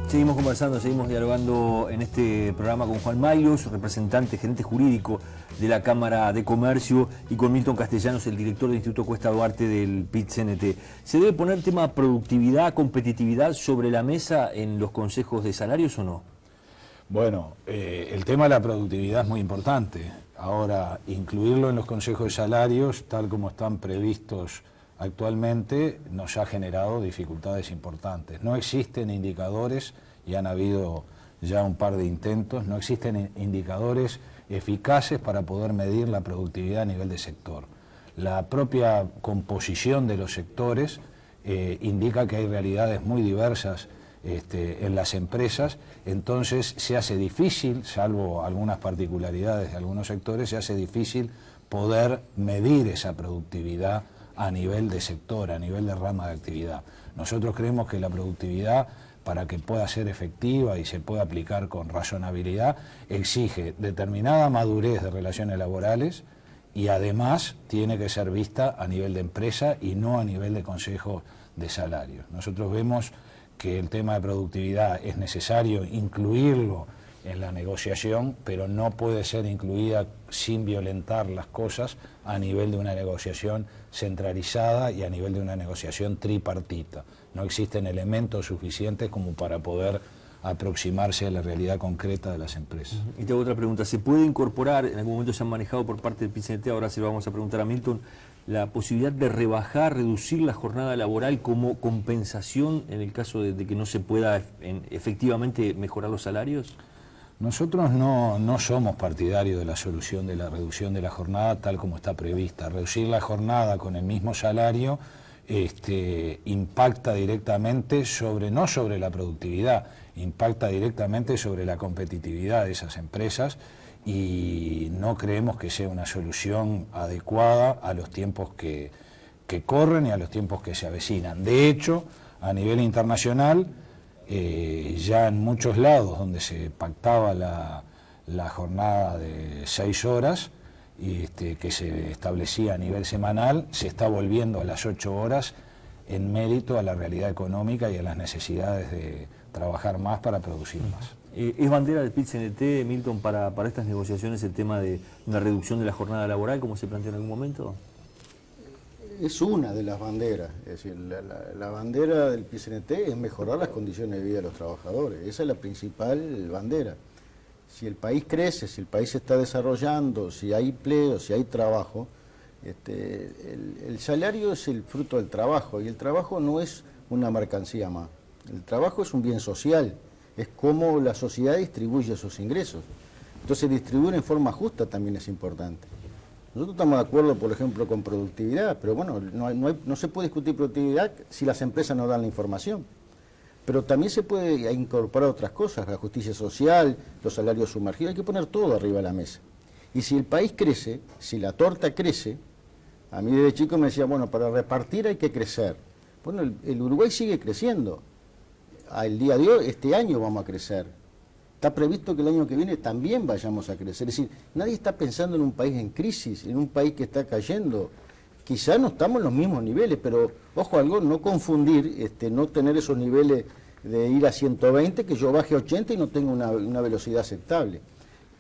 Seguimos conversando, seguimos dialogando en este programa con Juan Mayos, representante, gerente jurídico de la Cámara de Comercio, y con Milton Castellanos, el director del Instituto Cuesta Duarte del PIT-CNT. ¿Se debe poner el tema competitividad, competitividad sobre la mesa en los consejos de salarios o no? Bueno, el tema de la productividad es muy importante. Ahora, incluirlo en los consejos de salarios, tal como están previstos actualmente, nos ha generado dificultades importantes. No existen indicadores, y han habido ya un par de intentos, no existen indicadores eficaces para poder medir la productividad a nivel de sector. La propia composición de los sectores indica que hay realidades muy diversas en las empresas, entonces se hace difícil, salvo algunas particularidades de algunos sectores, se hace difícil poder medir esa productividad a nivel de sector, a nivel de rama de actividad. Nosotros creemos que la productividad, para que pueda ser efectiva y se pueda aplicar con razonabilidad, exige determinada madurez de relaciones laborales y además tiene que ser vista a nivel de empresa y no a nivel de consejo de salarios. Nosotros vemos que el tema de productividad es necesario incluirlo en la negociación, pero no puede ser incluida sin violentar las cosas a nivel de una negociación centralizada y a nivel de una negociación tripartita. No existen elementos suficientes como para poder aproximarse a la realidad concreta de las empresas. Y tengo otra pregunta, ¿se puede incorporar, en algún momento se han manejado por parte del PIT-CNT, ahora se lo vamos a preguntar a Milton, la posibilidad de rebajar, reducir la jornada laboral como compensación en el caso de que no se pueda efectivamente mejorar los salarios? Nosotros no somos partidarios de la solución de la reducción de la jornada tal como está prevista. Reducir la jornada con el mismo salario impacta directamente no sobre la productividad, impacta directamente sobre la competitividad de esas empresas y no creemos que sea una solución adecuada a los tiempos que corren y a los tiempos que se avecinan. De hecho, a nivel internacional, ya en muchos lados donde se pactaba la jornada de 6 horas y que se establecía a nivel semanal, se está volviendo a las 8 horas en mérito a la realidad económica y a las necesidades de trabajar más para producir más. ¿Es bandera del PIT-CNT, Milton, para estas negociaciones el tema de una reducción de la jornada laboral, como se planteó en algún momento? Es una de las banderas, es decir, la bandera del PIT-CNT es mejorar las condiciones de vida de los trabajadores, esa es la principal bandera. Si el país crece, si el país se está desarrollando, si hay empleo, si hay trabajo, el salario es el fruto del trabajo y el trabajo no es una mercancía más. El trabajo es un bien social, es cómo la sociedad distribuye sus ingresos. Entonces distribuir en forma justa también es importante. Nosotros estamos de acuerdo, por ejemplo, con productividad, pero bueno, no se puede discutir productividad si las empresas no dan la información. Pero también se puede incorporar otras cosas, la justicia social, los salarios sumergidos, hay que poner todo arriba de la mesa. Y si el país crece, si la torta crece, a mí desde chico me decía, bueno, para repartir hay que crecer. Bueno, el Uruguay sigue creciendo. Al día de hoy, este año vamos a crecer. Está previsto que el año que viene también vayamos a crecer. Es decir, nadie está pensando en un país en crisis, en un país que está cayendo. Quizá no estamos en los mismos niveles, pero ojo algo, no confundir, no tener esos niveles de ir a 120, que yo baje a 80 y no tenga una velocidad aceptable.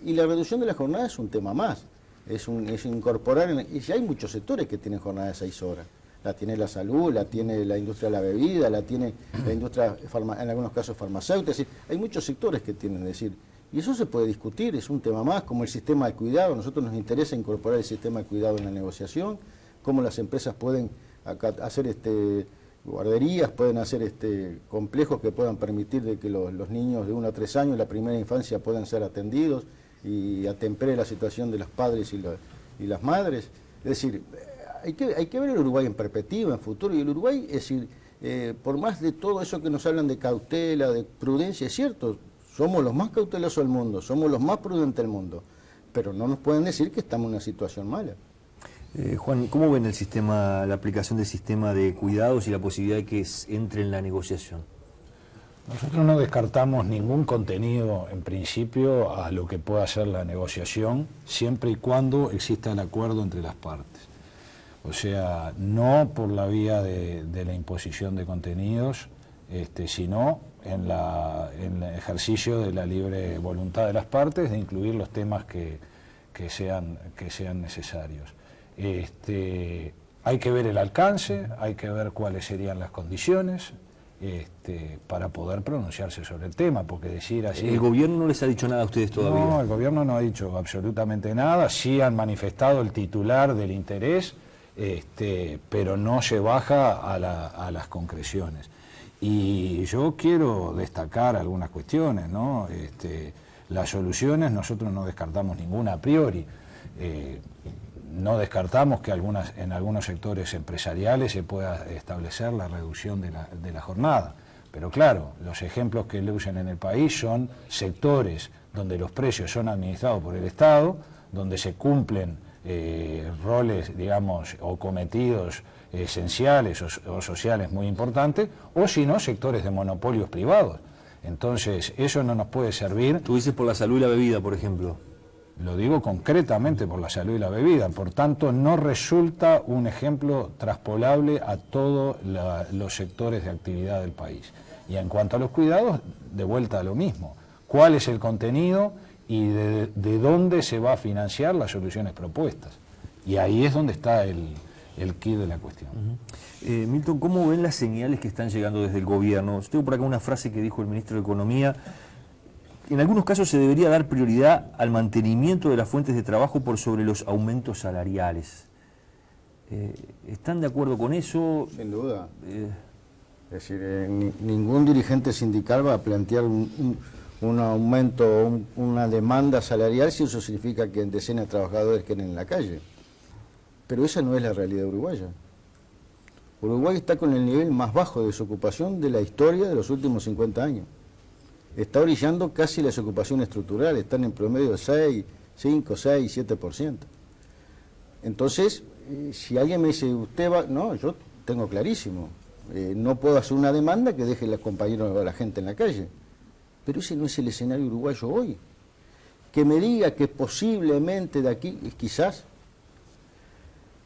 Y la reducción de la jornada es un tema más, es incorporar, y hay muchos sectores que tienen jornada de 6 horas. La tiene la salud, la tiene la industria de la bebida, la tiene la industria, en algunos casos farmacéutica, es decir, hay muchos sectores que tienen, es decir, y eso se puede discutir, es un tema más, como el sistema de cuidado. A nosotros nos interesa incorporar el sistema de cuidado en la negociación, cómo las empresas pueden hacer guarderías, pueden hacer complejos que puedan permitir de que los niños de 1 a 3 años, la primera infancia, puedan ser atendidos y atempere la situación de los padres y las madres. Es decir, hay que ver el Uruguay en perspectiva, en futuro, y el Uruguay, es decir, por más de todo eso que nos hablan de cautela, de prudencia, es cierto, somos los más cautelosos del mundo, somos los más prudentes del mundo, pero no nos pueden decir que estamos en una situación mala. Juan, ¿cómo ven la aplicación del sistema de cuidados y la posibilidad de que entre en la negociación? Nosotros no descartamos ningún contenido, en principio, a lo que pueda ser la negociación, siempre y cuando exista el acuerdo entre las partes. O sea, no por la vía de la imposición de contenidos, sino en el ejercicio de la libre voluntad de las partes de incluir los temas que sean necesarios. Hay que ver el alcance, hay que ver cuáles serían las condiciones para poder pronunciarse sobre el tema, porque decir así... ¿El gobierno no les ha dicho nada a ustedes todavía? No, el gobierno no ha dicho absolutamente nada, sí han manifestado el titular del interés, pero no se baja a las concreciones. Y yo quiero destacar algunas cuestiones, ¿no? Las soluciones nosotros no descartamos ninguna a priori. No descartamos que en algunos sectores empresariales se pueda establecer la reducción de la jornada. Pero claro, los ejemplos que lucen en el país son sectores donde los precios son administrados por el Estado, donde se cumplen roles, digamos, o cometidos esenciales o sociales muy importantes, o si no, sectores de monopolios privados. Entonces, eso no nos puede servir. Tú dices por la salud y la bebida, por ejemplo. Lo digo concretamente por la salud y la bebida, por tanto no resulta un ejemplo traspolable a todos los sectores de actividad del país. Y en cuanto a los cuidados, de vuelta a lo mismo. ¿Cuál es el contenido y de dónde se va a financiar las soluciones propuestas? Y ahí es donde está el quid de la cuestión. Milton, ¿cómo ven las señales que están llegando desde el gobierno? Tengo por acá una frase que dijo el ministro de Economía. En algunos casos se debería dar prioridad al mantenimiento de las fuentes de trabajo por sobre los aumentos salariales. ¿Están de acuerdo con eso? Sin duda. Es decir, ningún dirigente sindical va a plantear un aumento o una demanda salarial si eso significa que decenas de trabajadores queden en la calle. Pero esa no es la realidad uruguaya. Uruguay está con el nivel más bajo de desocupación de la historia de los últimos 50 años. Está orillando casi la desocupación estructural, están en promedio de 6, 5, 6, 7%. Entonces, si alguien me dice, usted va... No, yo tengo clarísimo. No puedo hacer una demanda que deje a los compañeros a la gente en la calle. Pero ese no es el escenario uruguayo hoy. Que me diga que posiblemente de aquí, quizás,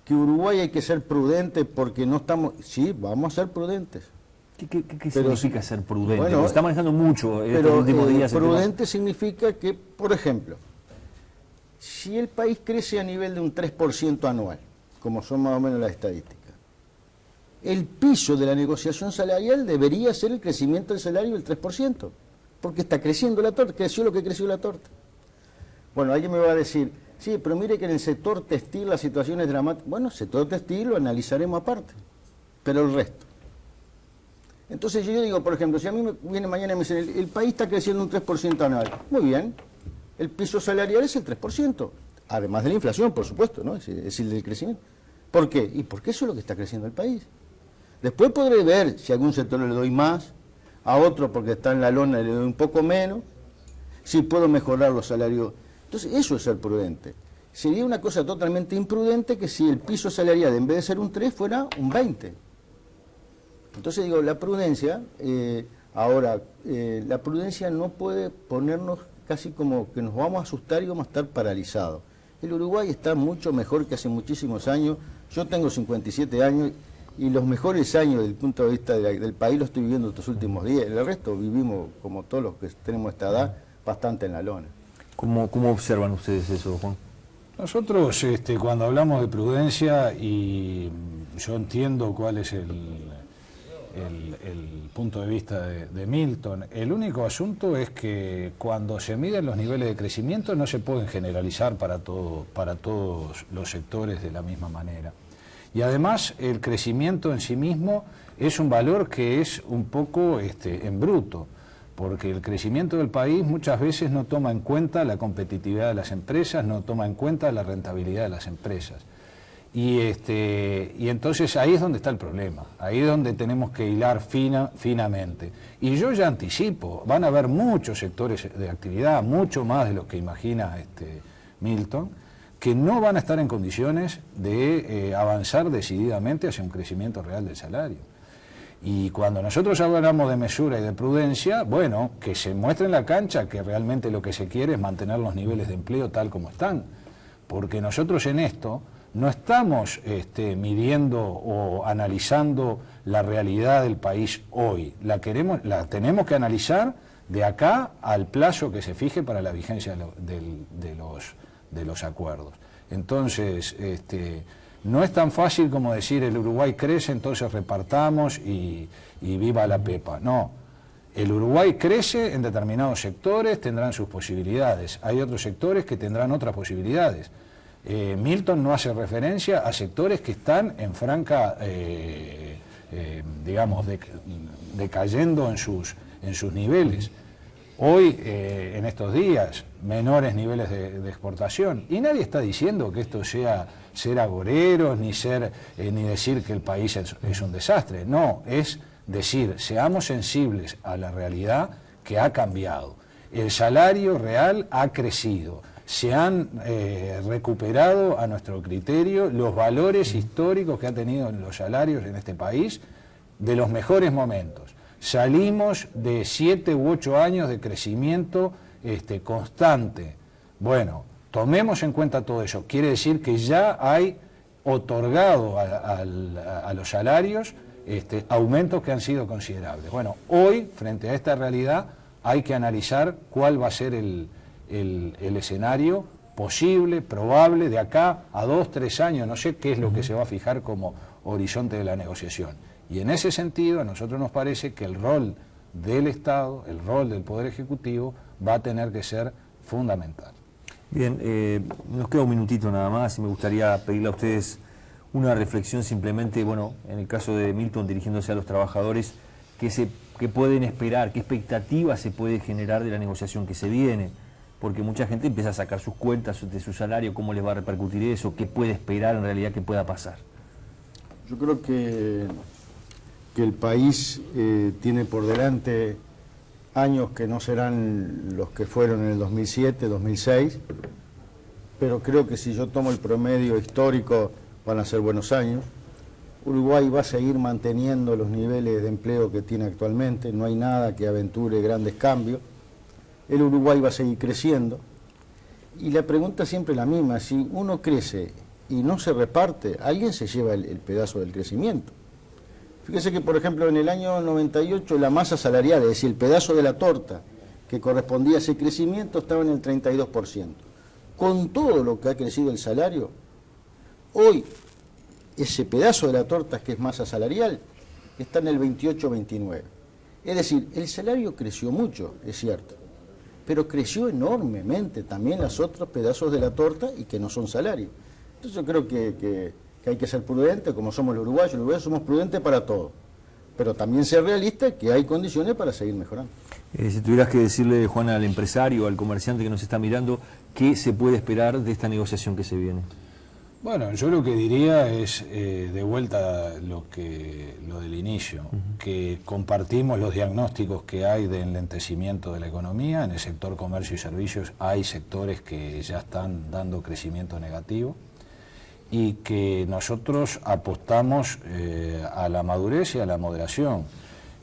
que Uruguay hay que ser prudente porque no estamos... Sí, vamos a ser prudentes. ¿Qué significa ser prudente? Bueno, porque está manejando mucho en estos últimos días. Prudente significa que, por ejemplo, si el país crece a nivel de un 3% anual, como son más o menos las estadísticas, el piso de la negociación salarial debería ser el crecimiento del salario del 3%, porque está creciendo la torta, creció lo que creció la torta. Bueno, alguien me va a decir, sí, pero mire que en el sector textil la situación es dramática. Bueno, el sector textil lo analizaremos aparte, pero el resto. Entonces yo digo, por ejemplo, si a mí me viene mañana y me dicen, el país está creciendo un 3% anual, muy bien, el piso salarial es el 3%, además de la inflación, por supuesto, ¿no? Es el del crecimiento. ¿Por qué? Y porque eso es lo que está creciendo el país. Después podré ver si a algún sector le doy más, a otro porque está en la lona le doy un poco menos, si puedo mejorar los salarios. Entonces eso es ser prudente. Sería una cosa totalmente imprudente que si el piso salarial en vez de ser un 3 fuera un 20. Entonces digo, la prudencia, la prudencia no puede ponernos casi como que nos vamos a asustar y vamos a estar paralizados. El Uruguay está mucho mejor que hace muchísimos años. Yo tengo 57 años y los mejores años desde el punto de vista del país los estoy viviendo estos últimos días. El resto vivimos, como todos los que tenemos esta edad, bastante en la lona. ¿Cómo observan ustedes eso, Juan? Nosotros, cuando hablamos de prudencia, y yo entiendo cuál es el punto de vista de Milton, el único asunto es que cuando se miden los niveles de crecimiento no se pueden generalizar para todos los sectores de la misma manera. Y además el crecimiento en sí mismo es un valor que es un poco en bruto, porque el crecimiento del país muchas veces no toma en cuenta la competitividad de las empresas, no toma en cuenta la rentabilidad de las empresas. Y entonces ahí es donde está el problema, ahí es donde tenemos que hilar finamente. Y yo ya anticipo, van a haber muchos sectores de actividad, mucho más de lo que imagina Milton, que no van a estar en condiciones de avanzar decididamente hacia un crecimiento real del salario. Y cuando nosotros hablamos de mesura y de prudencia, bueno, que se muestre en la cancha que realmente lo que se quiere es mantener los niveles de empleo tal como están, porque nosotros en esto no estamos midiendo o analizando la realidad del país hoy. La tenemos que analizar de acá al plazo que se fije para la vigencia de los acuerdos. Entonces, no es tan fácil como decir el Uruguay crece, entonces repartamos y viva la pepa. No, el Uruguay crece en determinados sectores, tendrán sus posibilidades. Hay otros sectores que tendrán otras posibilidades. Milton no hace referencia a sectores que están en franca, digamos, decayendo en sus niveles. Hoy, en estos días, menores niveles de exportación. Y nadie está diciendo que esto sea ser agoreros, ni decir que el país es un desastre. No, es decir, seamos sensibles a la realidad que ha cambiado. El salario real ha crecido. Se han recuperado, a nuestro criterio, los valores históricos que han tenido los salarios en este país, de los mejores momentos. Salimos de 7 u 8 años de crecimiento constante. Bueno, tomemos en cuenta todo eso. Quiere decir que ya hay otorgado a los salarios aumentos que han sido considerables. Bueno, hoy, frente a esta realidad, hay que analizar cuál va a ser el escenario posible, probable, de acá a 2, 3 años. No sé qué es lo que se va a fijar como horizonte de la negociación. Y en ese sentido, a nosotros nos parece que el rol del Estado, el rol del Poder Ejecutivo, va a tener que ser fundamental. Bien, nos queda un minutito nada más y me gustaría pedirle a ustedes una reflexión simplemente, bueno, en el caso de Milton dirigiéndose a los trabajadores, ¿qué pueden esperar, qué expectativas se puede generar de la negociación que se viene? Porque mucha gente empieza a sacar sus cuentas de su salario, cómo les va a repercutir eso, qué puede esperar en realidad que pueda pasar. Yo creo que el país tiene por delante años que no serán los que fueron en el 2007, 2006, pero creo que si yo tomo el promedio histórico van a ser buenos años. Uruguay va a seguir manteniendo los niveles de empleo que tiene actualmente, no hay nada que aventure grandes cambios. El Uruguay va a seguir creciendo. Y la pregunta siempre es la misma, si uno crece y no se reparte, alguien se lleva el pedazo del crecimiento. Fíjese que, por ejemplo, en el año 98 la masa salarial, es decir, el pedazo de la torta que correspondía a ese crecimiento estaba en el 32%. Con todo lo que ha crecido el salario, hoy ese pedazo de la torta que es masa salarial está en el 28-29. Es decir, el salario creció mucho, es cierto, pero creció enormemente también los otros pedazos de la torta y que no son salario. Entonces yo creo que hay que ser prudente, como somos los uruguayos somos prudentes para todo, pero también ser realistas que hay condiciones para seguir mejorando. Si tuvieras que decirle, Juan, al empresario, al comerciante que nos está mirando, ¿qué se puede esperar de esta negociación que se viene? Bueno, yo lo que diría es, de vuelta lo del inicio, que compartimos los diagnósticos que hay de enlentecimiento de la economía. En el sector comercio y servicios hay sectores que ya están dando crecimiento negativo, y que nosotros apostamos a la madurez y a la moderación,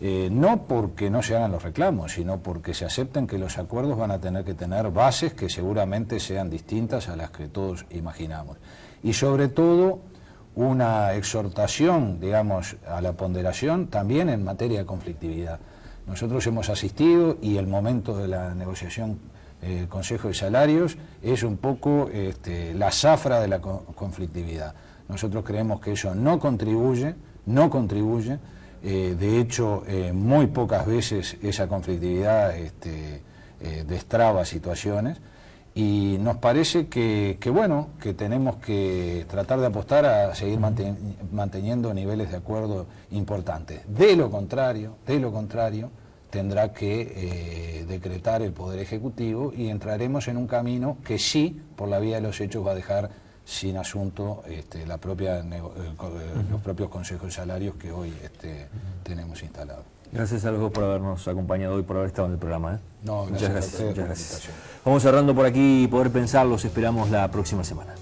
no porque no se hagan los reclamos, sino porque se acepten que los acuerdos van a tener que tener bases que seguramente sean distintas a las que todos imaginamos. Y sobre todo, una exhortación, digamos, a la ponderación también en materia de conflictividad. Nosotros hemos asistido, y el momento de la negociación Consejo de Salarios es un poco la zafra de la conflictividad. Nosotros creemos que eso no contribuye, de hecho muy pocas veces esa conflictividad destraba situaciones, y nos parece que tenemos que tratar de apostar a seguir manteniendo niveles de acuerdo importantes. De lo contrario, tendrá que decretar el Poder Ejecutivo, y entraremos en un camino que sí, por la vía de los hechos, va a dejar sin asunto los propios consejos de salarios que hoy tenemos instalados. Gracias a los dos por habernos acompañado hoy, por haber estado en el programa. No, muchas gracias. A ustedes por la invitación. Vamos cerrando por aquí Poder Pensar, los esperamos la próxima semana.